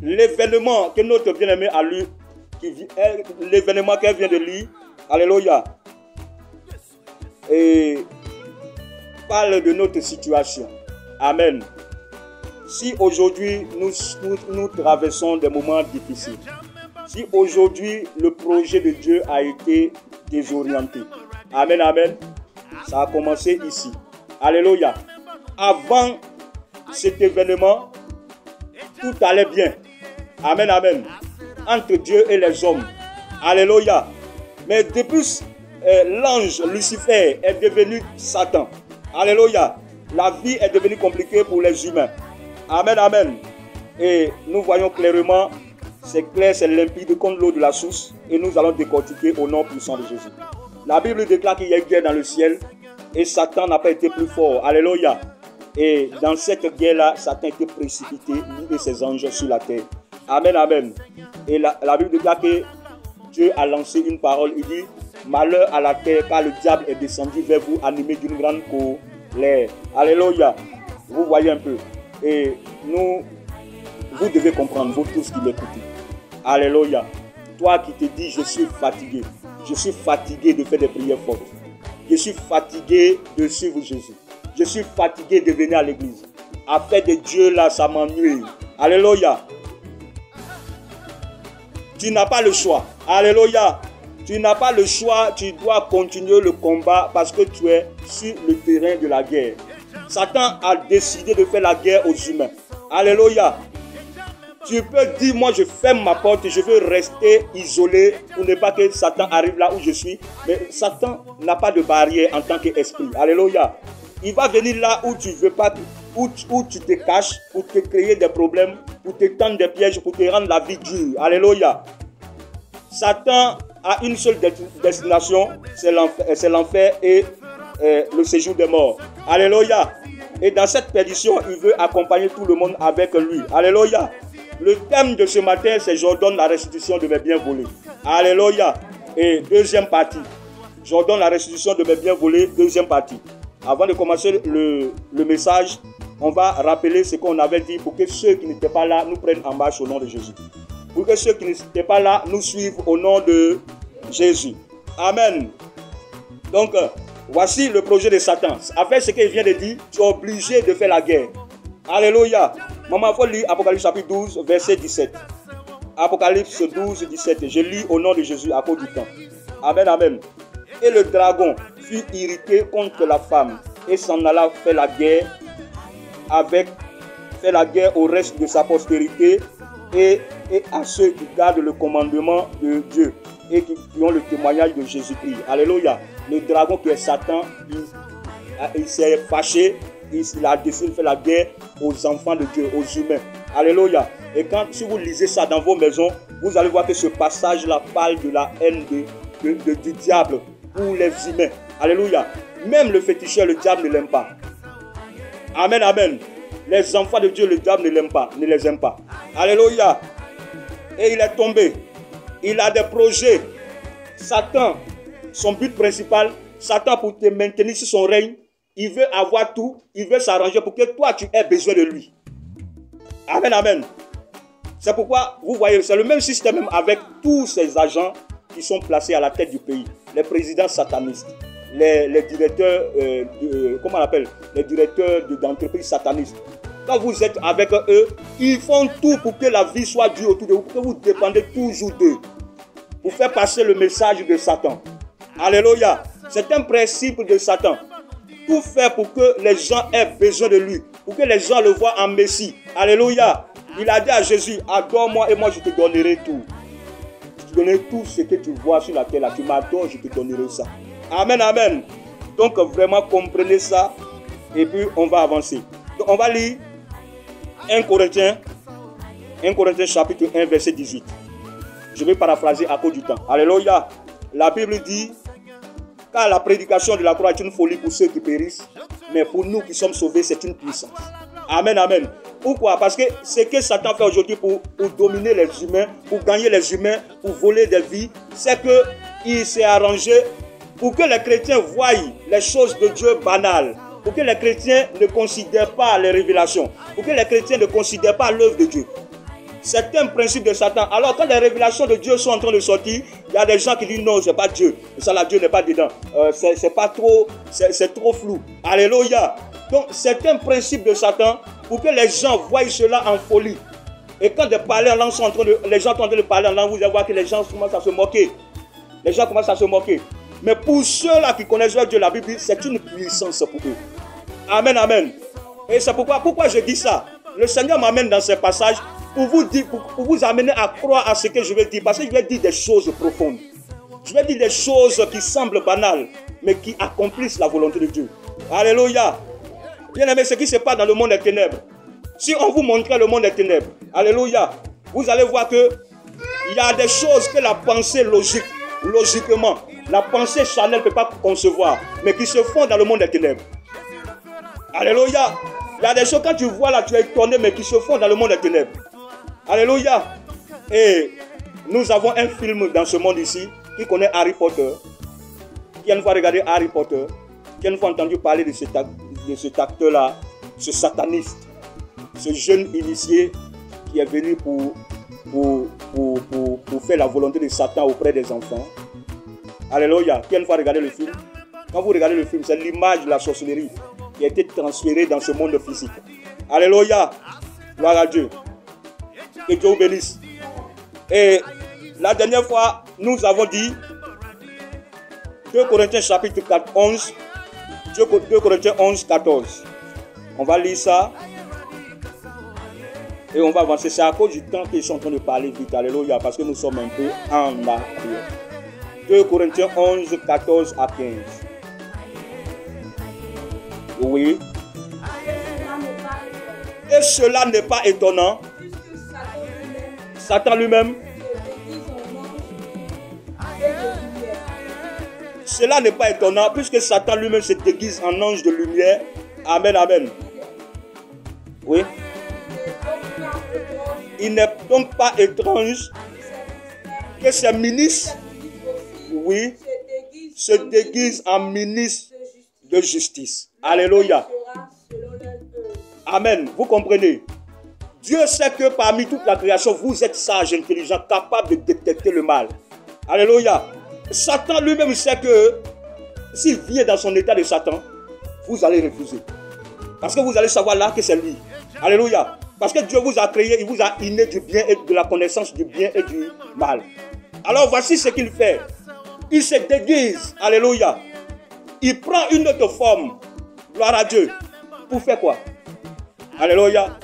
l'événement que notre bien-aimé a lu, l'événement qu'elle vient de lire, alléluia, et parle de notre situation. Amen. Si aujourd'hui nous traversons des moments difficiles, si aujourd'hui le projet de Dieu a été désorienté, amen, amen, ça a commencé ici. Alléluia. Avant cet événement, tout allait bien. Amen, amen. Entre Dieu et les hommes. Alléluia. Mais depuis l'ange Lucifer est devenu Satan. Alléluia. La vie est devenue compliquée pour les humains. Amen, amen. Et nous voyons clairement, c'est clair, c'est limpide comme l'eau de la source. Et nous allons décortiquer au nom puissant de Jésus. La Bible déclare qu'il y a une guerre dans le ciel. Et Satan n'a pas été plus fort. Alléluia. Et dans cette guerre-là, Satan a été précipité, lui et ses anges sur la terre. Amen, amen. Et la Bible déclare que Dieu a lancé une parole. Il dit, malheur à la terre, car le diable est descendu vers vous, animé d'une grande colère. Alléluia. Vous voyez un peu. Et vous devez comprendre, vous tous qui l'écoutez. Alléluia. Toi qui te dis, je suis fatigué. Je suis fatigué de faire des prières fortes. Je suis fatigué de suivre Jésus. Je suis fatigué de venir à l'église. À faire de Dieu là, ça m'ennuie. Alléluia. Tu n'as pas le choix. Alléluia. Tu n'as pas le choix. Tu dois continuer le combat parce que tu es sur le terrain de la guerre. Satan a décidé de faire la guerre aux humains. Alléluia. Tu peux dire, moi je ferme ma porte, je veux rester isolé pour ne pas que Satan arrive là où je suis. Mais Satan n'a pas de barrière en tant qu'esprit. Alléluia. Il va venir là où tu veux pas, où tu te caches pour te créer des problèmes, pour te tendre des pièges, pour te rendre la vie dure. Alléluia. Satan a une seule destination, c'est l'enfer et le séjour des morts. Alléluia. Et dans cette perdition, il veut accompagner tout le monde avec lui. Alléluia. Le thème de ce matin, c'est j'ordonne la restitution de mes biens volés. Alléluia. Et deuxième partie. J'ordonne la restitution de mes biens volés. Deuxième partie. Avant de commencer le message, on va rappeler ce qu'on avait dit pour que ceux qui n'étaient pas là nous prennent en marche au nom de Jésus. Pour que ceux qui n'étaient pas là nous suivent au nom de Jésus. Amen. Donc, voici le projet de Satan. Après ce qu'il vient de dire, tu es obligé de faire la guerre. Alléluia. Maman, il faut lire Apocalypse chapitre 12, verset 17. Apocalypse 12, 17. Je lis au nom de Jésus à cause du temps. Amen, amen. Et le dragon fut irrité contre la femme et s'en alla faire la guerre au reste de sa postérité et à ceux qui gardent le commandement de Dieu et qui ont le témoignage de Jésus-Christ. Alléluia. Le dragon qui est Satan, il s'est fâché, il a décidé de faire la guerre aux enfants de Dieu, aux humains. Alléluia. Et si vous lisez ça dans vos maisons, vous allez voir que ce passage-là parle de la haine du diable pour les humains. Alléluia. Même le féticheur, le diable ne l'aime pas. Amen, amen. Les enfants de Dieu, le diable ne l'aime pas, ne les aime pas. Alléluia. Et il est tombé. Il a des projets. Satan, son but principal, Satan pour te maintenir sur son règne, il veut avoir tout, il veut s'arranger pour que toi tu aies besoin de lui. Amen, amen. C'est pourquoi, vous voyez, c'est le même système avec tous ces agents qui sont placés à la tête du pays. Les présidents satanistes, les directeurs, comment on appelle, les directeurs d'entreprises satanistes. Quand vous êtes avec eux, ils font tout pour que la vie soit dure autour de vous, pour que vous dépendez toujours d'eux, pour faire passer le message de Satan. Alléluia. C'est un principe de Satan. Tout faire pour que les gens aient besoin de lui, pour que les gens le voient en Messie. Alléluia. Il a dit à Jésus, adore-moi et moi je te donnerai tout. Je te donnerai tout ce que tu vois sur la terre là. Tu m'adores, je te donnerai ça. Amen, amen. Donc vraiment comprenez ça et puis on va avancer. Donc, on va lire 1 Corinthiens chapitre 1 verset 18. Je vais paraphraser à cause du temps. Alléluia. La Bible dit, car la prédication de la croix est une folie pour ceux qui périssent, mais pour nous qui sommes sauvés, c'est une puissance. Amen, amen. Pourquoi? Parce que ce que Satan fait aujourd'hui pour dominer les humains, pour gagner les humains, pour voler des vies, c'est qu'il s'est arrangé pour que les chrétiens voient les choses de Dieu banales, pour que les chrétiens ne considèrent pas les révélations, pour que les chrétiens ne considèrent pas l'œuvre de Dieu. certains principes de Satan. Alors quand les révélations de Dieu sont en train de sortir, il y a des gens qui disent non, c'est pas Dieu. Ça là, Dieu n'est pas dedans. C'est pas trop, c'est trop flou. Alléluia. Donc certains principes de Satan, pour que les gens voient cela en folie. Et quand les gens sont en train de parler en langue, vous allez voir que les gens commencent à se moquer. Les gens commencent à se moquer. Mais pour ceux-là qui connaissent Dieu, la Bible, c'est une puissance pour eux. Amen, amen. Et c'est pourquoi je dis ça. Le Seigneur m'amène dans ces passages pour vous amener à croire à ce que je vais dire. Parce que je vais dire des choses profondes. Je vais dire des choses qui semblent banales, mais qui accomplissent la volonté de Dieu. Alléluia. Bien aimé, ce qui se passe dans le monde des ténèbres. Si on vous montrait le monde des ténèbres, alléluia, vous allez voir que il y a des choses que la pensée logiquement, la pensée charnelle ne peut pas concevoir, mais qui se font dans le monde des ténèbres. Alléluia. Il y a des choses, quand tu vois là, tu es étonné, mais qui se font dans le monde des ténèbres. Alléluia. Et nous avons un film dans ce monde ici, qui connaît Harry Potter, qui a une fois regardé Harry Potter, qui a une fois entendu parler de cet acteur-là, ce sataniste, ce jeune initié qui est venu pour faire la volonté de Satan auprès des enfants. Alléluia. Qui a une fois regardé le film? Quand vous regardez le film, c'est l'image de la sorcellerie qui a été transférée dans ce monde physique. Alléluia. Gloire à Dieu. Que Dieu vous bénisse. Et la dernière fois, nous avons dit 2 Corinthiens chapitre 4, 11. 2 Corinthiens 11, 14. On va lire ça. Et on va avancer. C'est à cause du temps qu'ils sont en train de parler vite. Alléluia. Parce que nous sommes un peu en arrière. 2 Corinthiens 11, 14 à 15. Oui. Et cela n'est pas étonnant. Satan lui-même. Cela n'est pas étonnant puisque Satan lui-même se déguise en ange de lumière. Amen, amen. Oui. Il n'est donc pas étrange que ces ministres, oui, se déguisent en ministres de justice. Alléluia. Amen. Vous comprenez? Dieu sait que parmi toute la création, vous êtes sages, intelligents, capables de détecter le mal. Alléluia. Satan lui-même sait que s'il vient dans son état de Satan, vous allez refuser. Parce que vous allez savoir là que c'est lui. Alléluia. Parce que Dieu vous a créé, il vous a inné du bien et de la connaissance du bien et du mal. Alors voici ce qu'il fait. Il se déguise. Alléluia. Il prend une autre forme. Gloire à Dieu. Pour faire quoi? Alléluia.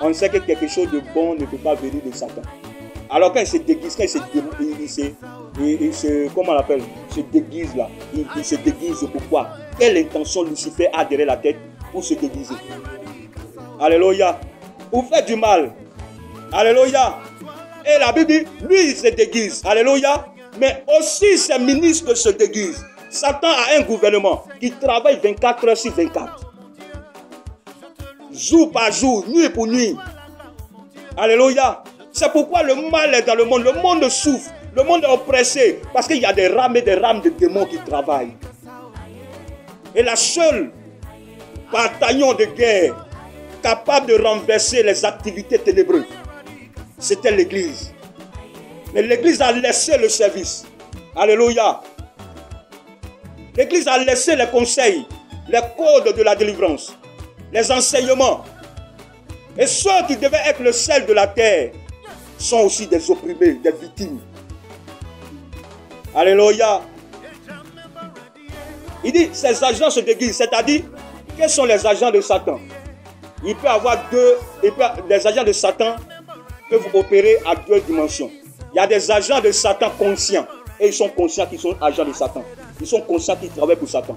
On sait que quelque chose de bon ne peut pas venir de Satan. Alors quand il se déguise, comment on l'appelle? Il se déguise là. Il se déguise pourquoi? Quelle intention Lucifer a derrière la tête pour se déguiser? Alléluia. Pour faire du mal. Alléluia. Et la Bible dit, lui il se déguise. Alléluia. Mais aussi ses ministres se déguisent. Satan a un gouvernement qui travaille 24 heures sur 24. Jour par jour, nuit pour nuit. Alléluia. C'est pourquoi le mal est dans le monde. Le monde souffre. Le monde est oppressé. Parce qu'il y a des rames et des rames de démons qui travaillent. Et la seule bataillon de guerre capable de renverser les activités ténébreuses, c'était l'Église. Mais l'Église a laissé le service. Alléluia. L'Église a laissé les conseils, les codes de la délivrance, les enseignements. Et ceux qui devaient être le sel de la terre sont aussi des opprimés, des victimes. Alléluia. Il dit, ces agents se déguisent, c'est-à-dire, quels sont les agents de Satan? Il peut y avoir les agents de Satan peuvent opérer à deux dimensions. Il y a des agents de Satan conscients, et ils sont conscients qu'ils sont agents de Satan. Ils sont conscients qu'ils travaillent pour Satan.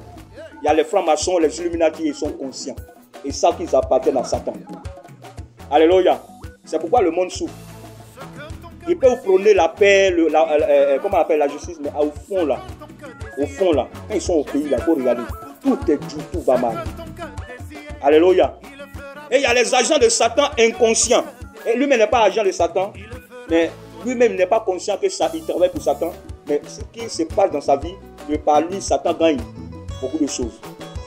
Il y a les francs-maçons, les Illuminati, ils sont conscients. Ils savent qu'ils appartiennent à Satan. Alléluia. C'est pourquoi le monde souffre. Ils peuvent prôner la paix, comment on appelle la justice, mais au fond là, quand ils sont au pays là, il faut regarder. Tout est dur, tout va mal. Alléluia. Et il y a les agents de Satan inconscients. Et lui-même n'est pas agent de Satan, mais lui-même n'est pas conscient qu'il travaille pour Satan. Mais ce qui se passe dans sa vie, que par lui, Satan gagne beaucoup de choses.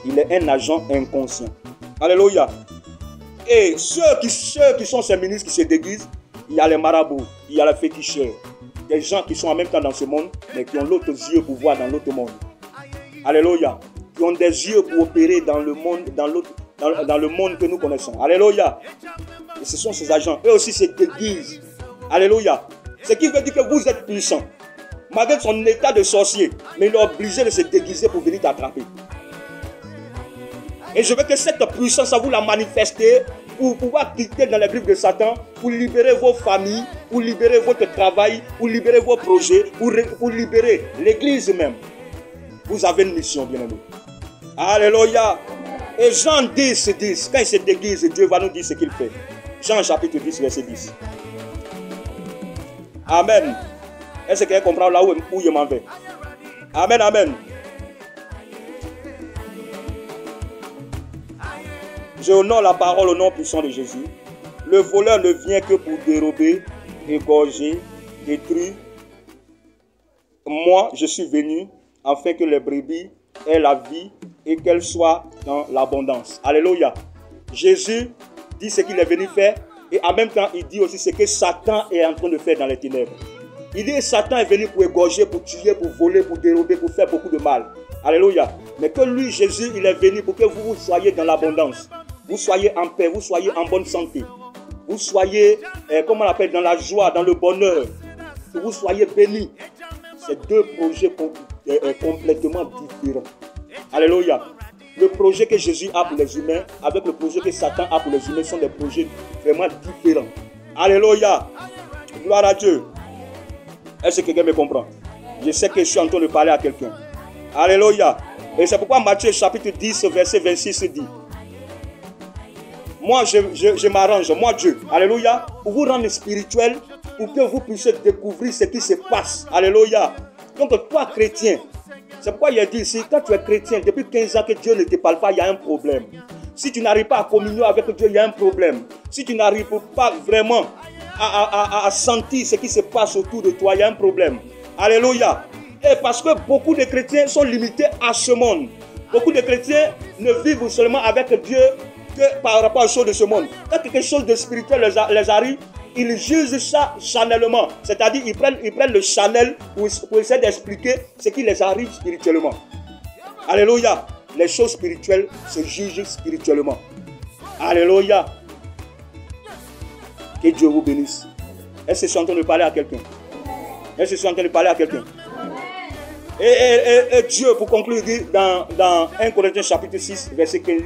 Il est un agent inconscient. Alléluia. Et ceux qui sont ces ministres qui se déguisent, il y a les marabouts, il y a les féticheurs. Des gens qui sont en même temps dans ce monde, mais qui ont l'autre yeux pour voir dans l'autre monde. Alléluia. Qui ont des yeux pour opérer dans le monde, dans le monde que nous connaissons. Alléluia. Et ce sont ces agents. Eux aussi se déguisent. Alléluia. Ce qui veut dire que vous êtes puissant. Malgré son état de sorcier, mais il est obligé de se déguiser pour venir t'attraper. Et je veux que cette puissance, vous la manifestez pour pouvoir quitter dans les griffes de Satan, pour libérer vos familles, pour libérer votre travail, pour libérer vos projets, pour libérer l'église même. Vous avez une mission, bien-aimés. Alléluia. Et Jean 10, quand il se déguise, Dieu va nous dire ce qu'il fait. Jean chapitre 10, verset 10. Amen. Est-ce que quelqu'un comprend là où je m'en vais? Amen, amen. Je honore la parole au nom puissant de Jésus. Le voleur ne vient que pour dérober, égorger, détruire. Moi, je suis venu afin que les brebis aient la vie et qu'elles soient dans l'abondance. Alléluia. Jésus dit ce qu'il est venu faire et en même temps, il dit aussi ce que Satan est en train de faire dans les ténèbres. Il dit que Satan est venu pour égorger, pour tuer, pour voler, pour dérober, pour faire beaucoup de mal. Alléluia. Mais que lui, Jésus, il est venu pour que vous soyez dans l'abondance. Vous soyez en paix, vous soyez en bonne santé. Vous soyez, comment on appelle, dans la joie, dans le bonheur. Que vous soyez bénis. C'est deux projets complètement différents. Alléluia. Le projet que Jésus a pour les humains, avec le projet que Satan a pour les humains, sont des projets vraiment différents. Alléluia. Gloire à Dieu. Est-ce que quelqu'un me comprend? Je sais que je suis en train de parler à quelqu'un. Alléluia. Et c'est pourquoi Matthieu chapitre 10, verset 26 dit: moi, je m'arrange, moi Dieu, alléluia, pour vous rendre spirituel, pour que vous puissiez découvrir ce qui se passe. Alléluia. Donc toi, chrétien, c'est pourquoi il a dit ici, quand tu es chrétien, depuis 15 ans que Dieu ne te parle pas, il y a un problème. Si tu n'arrives pas à communier avec Dieu, il y a un problème. Si tu n'arrives pas vraiment à sentir ce qui se passe autour de toi, il y a un problème. Alléluia. Et parce que beaucoup de chrétiens sont limités à ce monde. Beaucoup de chrétiens ne vivent seulement avec Dieu que par rapport aux choses de ce monde. Quand quelque chose de spirituel les arrive, ils jugent ça chanellement. C'est-à-dire ils prennent le Chanel pour essayer d'expliquer ce qui les arrive spirituellement. Alléluia. Les choses spirituelles se jugent spirituellement. Alléluia. Que Dieu vous bénisse. Est-ce que je suis en train de parler à quelqu'un? Est-ce que je suis en train de parler à quelqu'un? Et Dieu, pour conclure, dit dans 1 Corinthiens chapitre 6, verset 15,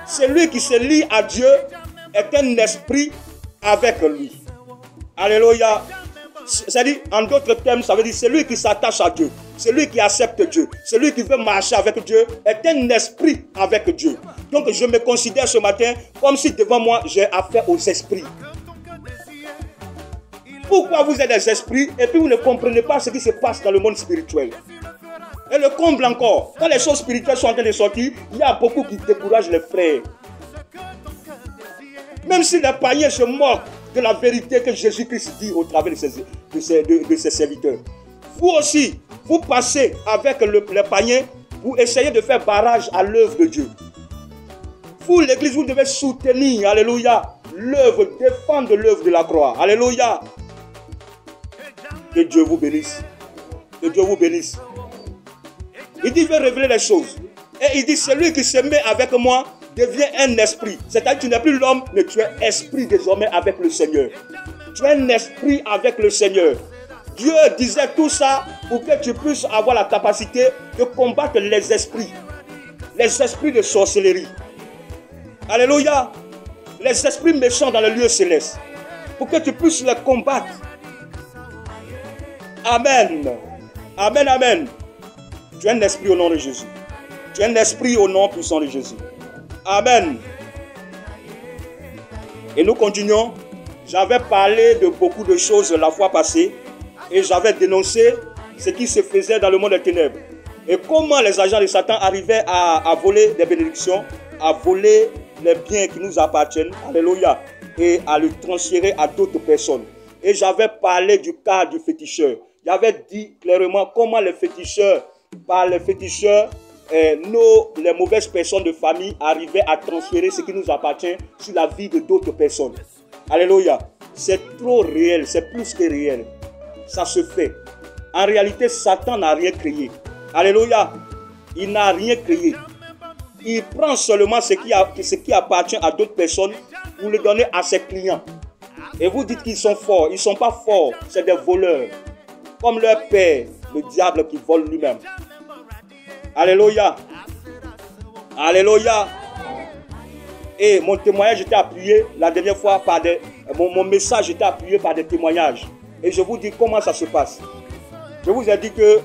celui qui se lie à Dieu est un esprit avec lui. Alléluia. C'est-à-dire, en d'autres termes, ça veut dire celui qui s'attache à Dieu, celui qui accepte Dieu, celui qui veut marcher avec Dieu est un esprit avec Dieu. Donc, je me considère ce matin comme si devant moi, j'ai affaire aux esprits. Pourquoi vous êtes des esprits et puis vous ne comprenez pas ce qui se passe dans le monde spirituel? Et le comble encore, quand les choses spirituelles sont en train de sortir, il y a beaucoup qui découragent les frères. Même si les païens se moquent de la vérité que Jésus-Christ dit au travers de ses serviteurs. Vous aussi, vous passez avec les païens pour essayer de faire barrage à l'œuvre de Dieu. Vous, l'église, vous devez soutenir, alléluia, l'œuvre, défendre l'œuvre de la croix. Alléluia. Que Dieu vous bénisse. Que Dieu vous bénisse. Il dit, je vais révéler les choses. Et il dit, celui qui se met avec moi devient un esprit. C'est-à-dire que tu n'es plus l'homme, mais tu es esprit désormais avec le Seigneur. Tu es un esprit avec le Seigneur. Dieu disait tout ça pour que tu puisses avoir la capacité de combattre les esprits de sorcellerie. Alléluia. Les esprits méchants dans le lieu céleste. Pour que tu puisses les combattre. Amen. Amen, amen. Tu es un esprit au nom de Jésus. Tu es un esprit au nom puissant de Jésus. Amen. Et nous continuons. J'avais parlé de beaucoup de choses la fois passée et j'avais dénoncé ce qui se faisait dans le monde des ténèbres. Et comment les agents de Satan arrivaient à voler des bénédictions, à voler les biens qui nous appartiennent. Alléluia. Et à le transférer à d'autres personnes. Et j'avais parlé du cas du féticheur. J'avais dit clairement comment les féticheurs, par les féticheurs, les mauvaises personnes de famille arrivaient à transférer ce qui nous appartient sur la vie de d'autres personnes. Alléluia. c'est trop réel, c'est plus que réel. Ça se fait. En réalité, Satan n'a rien créé. Alléluia. Il n'a rien créé. Il prend seulement ce qui appartient à d'autres personnes pour le donner à ses clients. Et vous dites qu'ils sont forts. Ils ne sont pas forts. C'est des voleurs. Comme leur père, le diable qui vole lui-même. Alléluia. Alléluia. Et mon témoignage était appuyé la dernière fois par mon message était appuyé par des témoignages. Et je vous dis comment ça se passe. Je vous ai dit que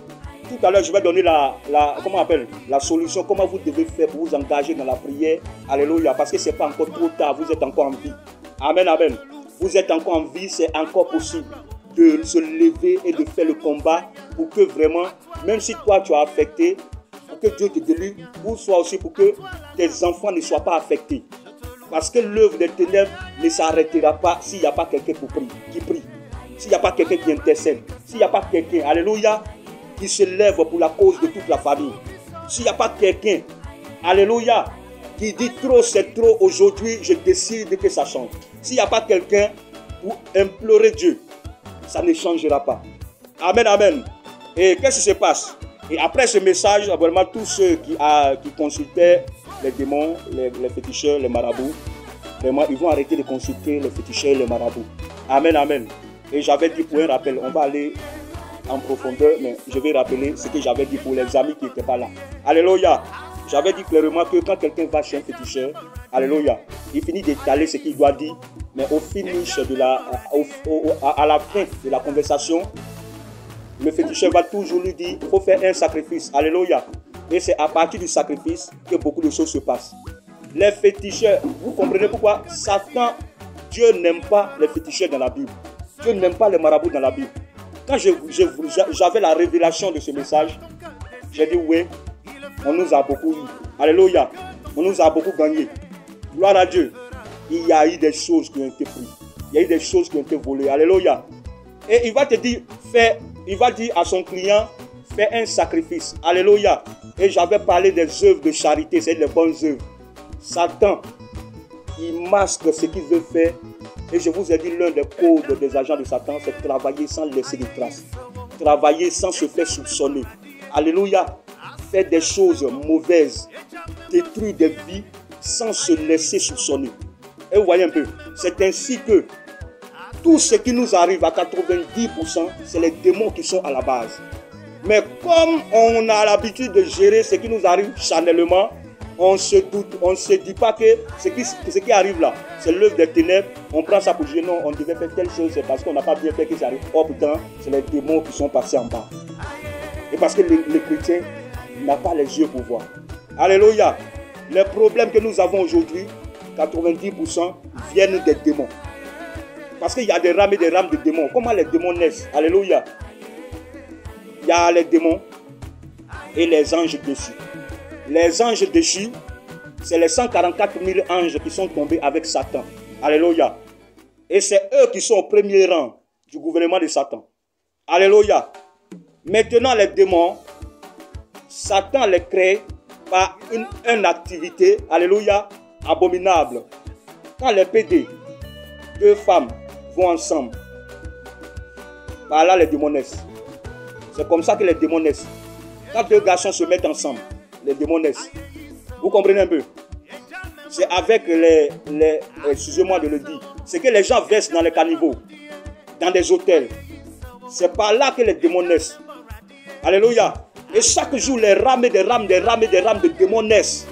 tout à l'heure, je vais donner comment on appelle, la solution, comment vous devez faire pour vous engager dans la prière. Alléluia. Parce que ce n'est pas encore trop tard, vous êtes encore en vie. Amen, amen. Vous êtes encore en vie, c'est encore possible de se lever et de faire le combat pour que vraiment, même si toi tu as affecté, pour que Dieu te délivre, ou soit aussi pour que tes enfants ne soient pas affectés. Parce que l'œuvre des ténèbres ne s'arrêtera pas s'il n'y a pas quelqu'un qui prie. S'il n'y a pas quelqu'un qui intercède. S'il n'y a pas quelqu'un, alléluia, qui se lève pour la cause de toute la famille. S'il n'y a pas quelqu'un, alléluia, qui dit trop c'est trop, aujourd'hui je décide que ça change. S'il n'y a pas quelqu'un pour implorer Dieu, ça ne changera pas. Amen, amen. Et qu'est-ce qui se passe? Et après ce message, vraiment tous ceux qui consultaient les démons, les féticheurs, les marabouts, vraiment ils vont arrêter de consulter les féticheurs et les marabouts. Amen, amen. Et j'avais dit pour un rappel, on va aller en profondeur, mais je vais rappeler ce que j'avais dit pour les amis qui n'étaient pas là. Alléluia. J'avais dit clairement que quand quelqu'un va chez un féticheur, alléluia, il finit d'étaler ce qu'il doit dire, mais au finish à la fin de la conversation, le féticheur va toujours lui dire qu'il faut faire un sacrifice. Alléluia. Et c'est à partir du sacrifice que beaucoup de choses se passent. Les féticheurs, vous comprenez pourquoi Satan, Dieu n'aime pas les féticheurs dans la Bible. Dieu n'aime pas les marabouts dans la Bible. Quand j'avais la révélation de ce message, j'ai dit oui, on nous a beaucoup eu. Alléluia. On nous a beaucoup gagné. Gloire à Dieu. Il y a eu des choses qui ont été prises. Il y a eu des choses qui ont été volées. Alléluia. Et il va te dire, il va dire à son client, fais un sacrifice. Alléluia. Et j'avais parlé des œuvres de charité, c'est des bonnes œuvres. Satan, il masque ce qu'il veut faire. Et je vous ai dit, l'un des codes des agents de Satan, c'est travailler sans laisser de traces. Travailler sans se faire soupçonner. Alléluia. Faire des choses mauvaises. Détruire des vies sans se laisser soupçonner. Et vous voyez un peu, c'est ainsi que tout ce qui nous arrive à 90%, c'est les démons qui sont à la base. Mais comme on a l'habitude de gérer ce qui nous arrive charnellement, on se doute, on ne se dit pas que ce qui arrive là, c'est l'œuvre des ténèbres. On prend ça pour dire non, on devait faire telle chose, c'est parce qu'on n'a pas bien fait que ça arrive. Oh putain, c'est les démons qui sont passés en bas. Et parce que les chrétiens n'ont pas les yeux pour voir. Alléluia. Les problèmes que nous avons aujourd'hui, 90% viennent des démons. Parce qu'il y a des rames et des rames de démons. Comment les démons naissent? Alléluia. Il y a les démons et les anges déchus. Les anges déchus, c'est les 144 000 anges qui sont tombés avec Satan. Alléluia. Et c'est eux qui sont au premier rang du gouvernement de Satan. Alléluia. Maintenant, les démons, Satan les crée par une activité, alléluia, abominable. Quand les PD, deux femmes, vont ensemble, par là les démons naissent. C'est comme ça que les démons naissent. Quand deux garçons se mettent ensemble, les démons naissent. Vous comprenez un peu? C'est avec excusez-moi de le dire, c'est que les gens versent dans les caniveaux, dans des hôtels. C'est par là que les démons naissent. Alléluia. Et chaque jour, les rames et des rames, des rames et des rames de démons naissent.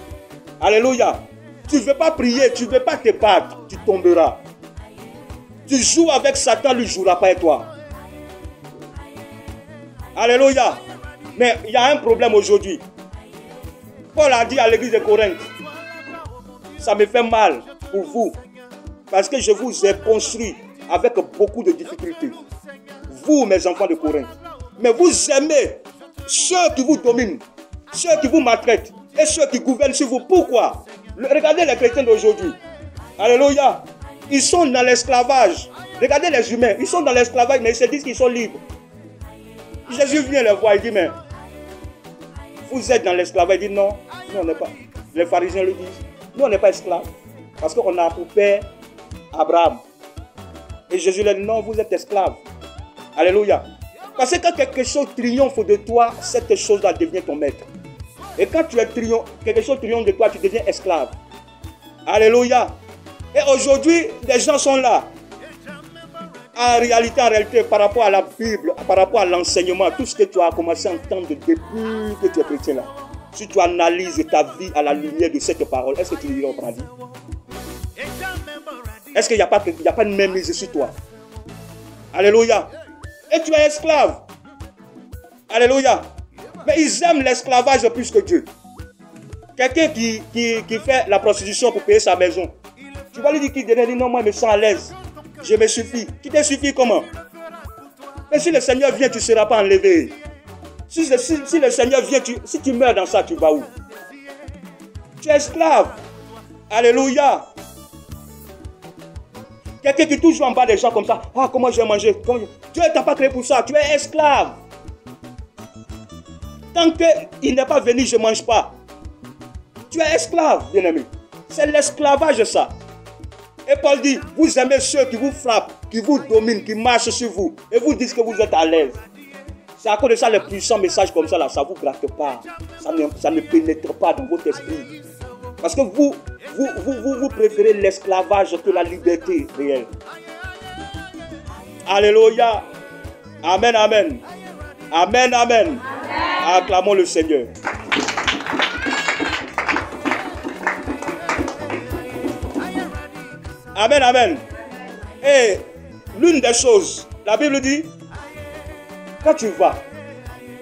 Alléluia. Tu ne veux pas prier, tu ne veux pas te battre, tu tomberas. Tu joues avec Satan, lui ne jouera pas avec toi. Alléluia. Mais il y a un problème aujourd'hui. Paul a dit à l'église de Corinthe, ça me fait mal pour vous, parce que je vous ai construit avec beaucoup de difficultés. Vous, mes enfants de Corinthe. Mais vous aimez ceux qui vous dominent, ceux qui vous maltraitent et ceux qui gouvernent sur vous. Pourquoi? Regardez les chrétiens d'aujourd'hui. Alléluia. Ils sont dans l'esclavage. Regardez les humains. Ils sont dans l'esclavage, mais ils se disent qu'ils sont libres. Jésus vient les voir et dit, mais vous êtes dans l'esclavage. Il dit, non, nous on n'est pas. Les pharisiens lui disent, nous on n'est pas esclaves. Parce qu'on a pour père Abraham. Et Jésus leur dit, non, vous êtes esclaves. Alléluia. Parce que quand quelque chose triomphe de toi, cette chose-là devient ton maître. Et quand quelque chose triomphe de toi, tu deviens esclave. Alléluia. Et aujourd'hui, des gens sont là. En réalité, par rapport à la Bible, par rapport à l'enseignement, tout ce que tu as commencé à entendre depuis que tu es chrétien là, si tu analyses ta vie à la lumière de cette parole, est-ce que tu diras au paradis? Est-ce qu'il n'y a pas de mainmise sur toi? Alléluia. Et tu es esclave. Alléluia. Mais ils aiment l'esclavage plus que Dieu. Quelqu'un qui fait la prostitution pour payer sa maison, tu vas lui dire qu'il dit non, moi je me sens à l'aise. Je me suffis. Tu te suffis comment? Mais si le Seigneur vient, tu ne seras pas enlevé. Si le Seigneur vient, si tu meurs dans ça, tu vas où? Tu es esclave. Alléluia. Quelqu'un qui touche en bas des gens comme ça. Ah, comment je vais manger? Dieu ne t'a pas créé pour ça. Tu es esclave. Tant qu'il n'est pas venu, je ne mange pas. Tu es esclave, bien-aimé. C'est l'esclavage, ça. Et Paul dit, vous aimez ceux qui vous frappent, qui vous dominent, qui marchent sur vous, et vous dites que vous êtes à l'aise. C'est à cause de ça, les puissants messages comme ça, là, ça ne vous gratte pas. Ça ne pénètre pas dans votre esprit. Parce que vous préférez l'esclavage que la liberté réelle. Alléluia. Amen, amen. Amen, amen. Acclamons le Seigneur. Amen, amen. Et l'une des choses, la Bible dit, quand tu vas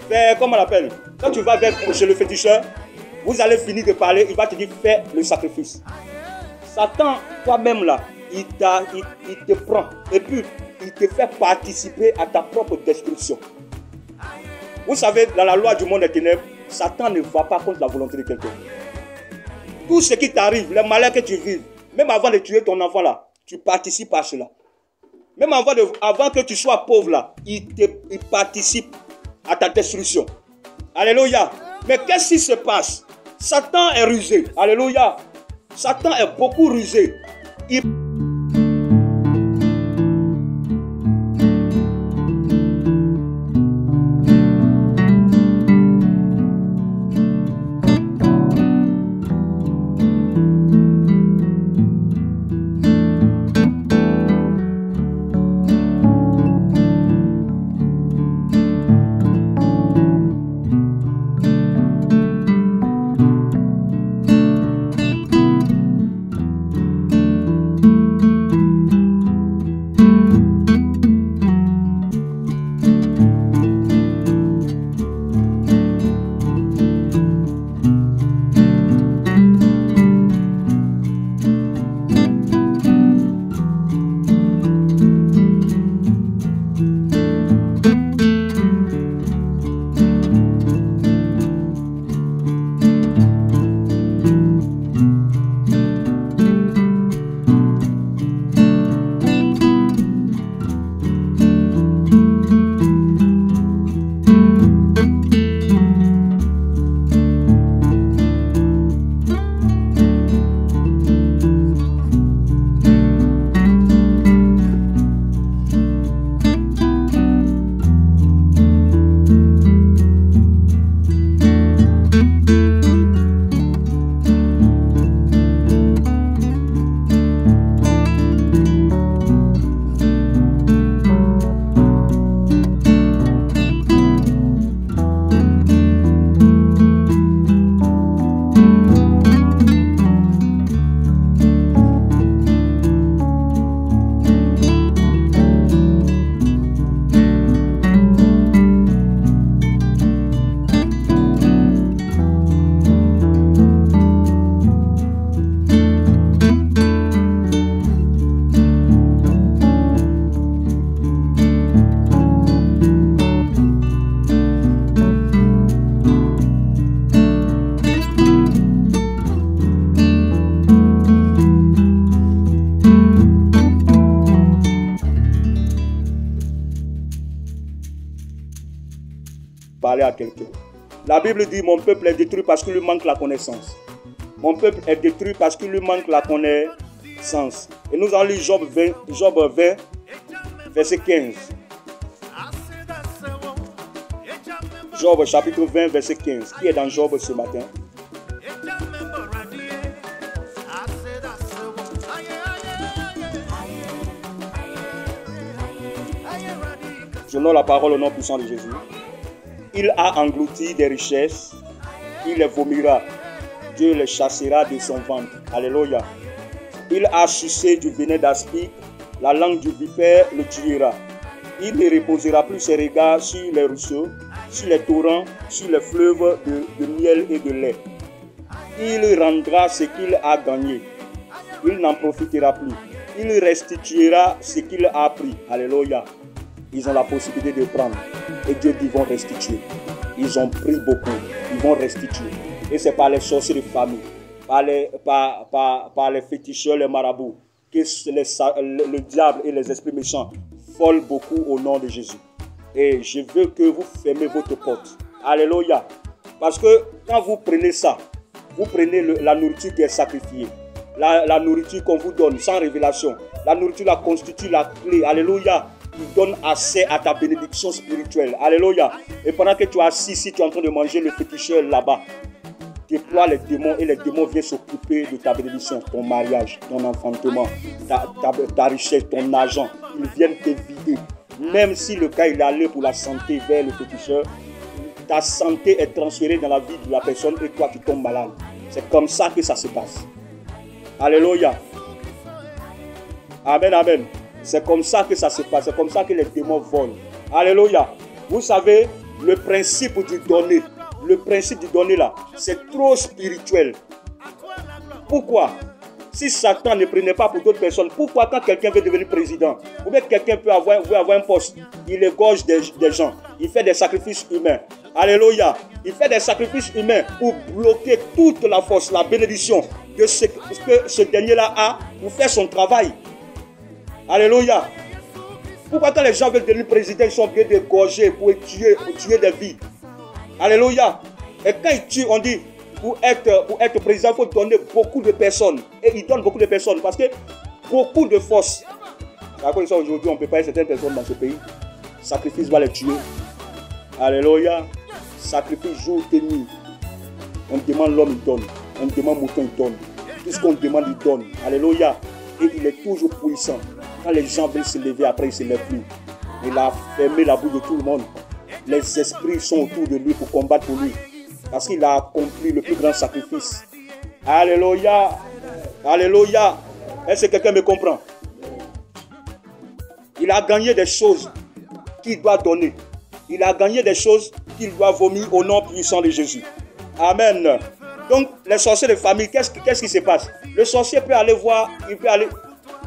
vers, comment on l'appelle, quand tu vas chez le féticheur, vous allez finir de parler, il va te dire, fais le sacrifice. Satan, toi-même là, il te prend et puis il te fait participer à ta propre destruction. Vous savez, dans la loi du monde des ténèbres, Satan ne va pas contre la volonté de quelqu'un. Tout ce qui t'arrive, les malheurs que tu vis, même avant de tuer ton enfant là, tu participes à cela. Même avant que tu sois pauvre là, il participe à ta destruction. Alléluia. Mais qu'est-ce qui se passe? Satan est rusé. Alléluia. Satan est beaucoup rusé. Parler à quelqu'un. La Bible dit, mon peuple est détruit parce qu'il lui manque la connaissance. Mon peuple est détruit parce qu'il lui manque la connaissance. Et nous allons lire Job 20, verset 15. Job chapitre 20, verset 15. Qui est dans Job ce matin? Je donne la parole au nom puissant de Jésus. Il a englouti des richesses, il les vomira. Dieu les chassera de son ventre. Alléluia. Il a sucé du venin d'aspic, la langue du vipère le tuera. Il ne reposera plus ses regards sur les ruisseaux, sur les torrents, sur les fleuves de miel et de lait. Il rendra ce qu'il a gagné. Il n'en profitera plus. Il restituera ce qu'il a pris. Alléluia. Ils ont la possibilité de prendre. Et Dieu dit, ils vont restituer. Ils ont pris beaucoup. Ils vont restituer. Et c'est par les sorciers de famille, par les féticheurs, les marabouts, que le diable et les esprits méchants volent beaucoup au nom de Jésus. Et je veux que vous fermez votre porte. Alléluia. Parce que quand vous prenez ça, vous prenez la nourriture qui est sacrifiée. La nourriture qu'on vous donne sans révélation. La nourriture la constitue la clé. Alléluia. Qui donne accès à ta bénédiction spirituelle. Alléluia. Et pendant que tu es assis, si tu es en train de manger le féticheur là-bas, déploie les démons et les démons viennent s'occuper de ta bénédiction, ton mariage, ton enfantement, ta richesse, ton argent. Ils viennent te vider. Même si le gars il est allé pour la santé vers le féticheur, ta santé est transférée dans la vie de la personne et toi tu tombes malade. C'est comme ça que ça se passe. Alléluia. Amen, amen. C'est comme ça que ça se passe. C'est comme ça que les démons volent. Alléluia. Vous savez, le principe du donner. Le principe du donner là, c'est trop spirituel. Pourquoi? Si Satan ne prenait pas pour d'autres personnes, pourquoi quand quelqu'un veut devenir président, ou bien quelqu'un veut avoir un poste, il égorge des gens, il fait des sacrifices humains. Alléluia. Il fait des sacrifices humains pour bloquer toute la force, la bénédiction de ce que ce dernier-là a pour faire son travail. Alléluia. Pourquoi quand les gens veulent devenir président, ils sont obligés d'égorger pour tuer des vies? Alléluia. Et quand ils tuent, on dit, pour être président, il faut donner beaucoup de personnes. Et ils donnent beaucoup de personnes parce que beaucoup de force. À cause de ça, aujourd'hui, on ne peut pas être certaines personnes dans ce pays. Sacrifice va les tuer. Alléluia. Sacrifice jour et nuit. On demande l'homme, il donne. On demande mouton, il donne. Tout ce qu'on demande, il donne. Alléluia. Et il est toujours puissant. Quand les gens veulent se lever, après, ils ne se lèvent plus. Il a fermé la bouche de tout le monde. Les esprits sont autour de lui pour combattre pour lui. Parce qu'il a accompli le plus grand sacrifice. Alléluia. Alléluia. Est-ce que quelqu'un me comprend? Il a gagné des choses qu'il doit donner. Il a gagné des choses qu'il doit vomir au nom puissant de Jésus. Amen. Donc, les sorciers de famille, qu'est-ce qui se passe? Le sorcier peut aller voir, il peut aller,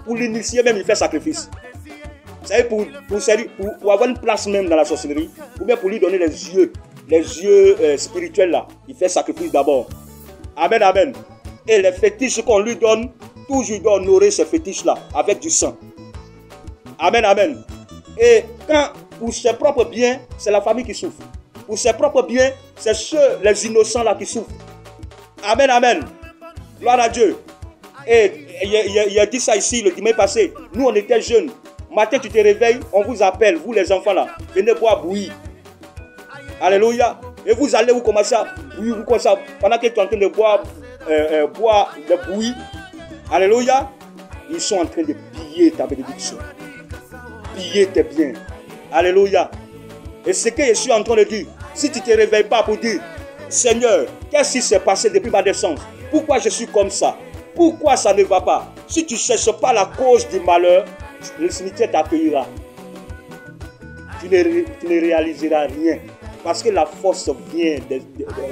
pour l'initier même, il fait sacrifice. Vous savez, pour avoir une place même dans la sorcellerie, ou bien pour lui donner les yeux spirituels là, il fait sacrifice d'abord. Amen, amen. Et les fétiches qu'on lui donne, toujours il doit honorer ces fétiches là, avec du sang. Amen, amen. Et quand, pour ses propres biens, c'est la famille qui souffre. Pour ses propres biens, c'est les innocents là qui souffrent. Amen, amen. Gloire à Dieu. Et il a dit ça ici le dimanche passé. Nous, on était jeunes. Matin, tu te réveilles, on vous appelle, vous les enfants là, venez boire bouillie. Alléluia. Et vous allez, vous commencez à bouillir, vous commencez à, pendant que tu es en train de boire de bouillie. Alléluia. Ils sont en train de piller ta bénédiction. Piller tes biens. Alléluia. Et ce que je suis en train de dire, si tu ne te réveilles pas pour dire, Seigneur, qu'est-ce qui s'est passé depuis ma naissance? Pourquoi je suis comme ça? Pourquoi ça ne va pas? Si tu ne cherches pas la cause du malheur, le cimetière t'accueillera. Tu ne réaliseras rien. Parce que la force vient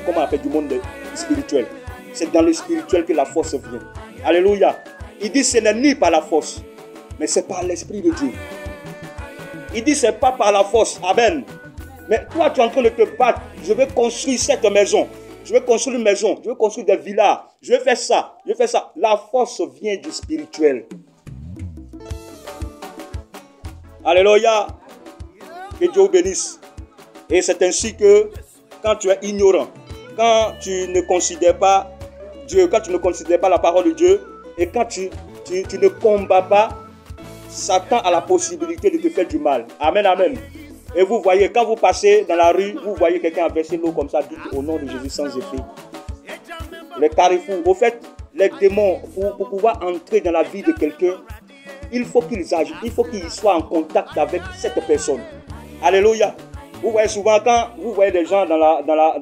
comment on appelle, du monde spirituel. C'est dans le spirituel que la force vient. Alléluia. Il dit ce n'est ni par la force, mais c'est par l'Esprit de Dieu. Il dit c'est pas par la force. Amen. Mais toi tu es en train de te battre. Je vais construire cette maison. Je vais construire une maison. Je vais construire des villas. Je vais faire ça. Je vais faire ça. La force vient du spirituel. Alléluia. Que Dieu vous bénisse. Et c'est ainsi que quand tu es ignorant, quand tu ne considères pas Dieu, quand tu ne considères pas la parole de Dieu, et quand tu ne combats pas, Satan a la possibilité de te faire du mal. Amen, amen. Et vous voyez, quand vous passez dans la rue, vous voyez quelqu'un verser l'eau comme ça, dites au nom de Jésus sans effet. Les carrefours, au fait, les démons, pour pouvoir entrer dans la vie de quelqu'un, il faut qu'ils agissent, il faut qu'ils soient en contact avec cette personne. Alléluia. Vous voyez souvent quand vous voyez des gens dans la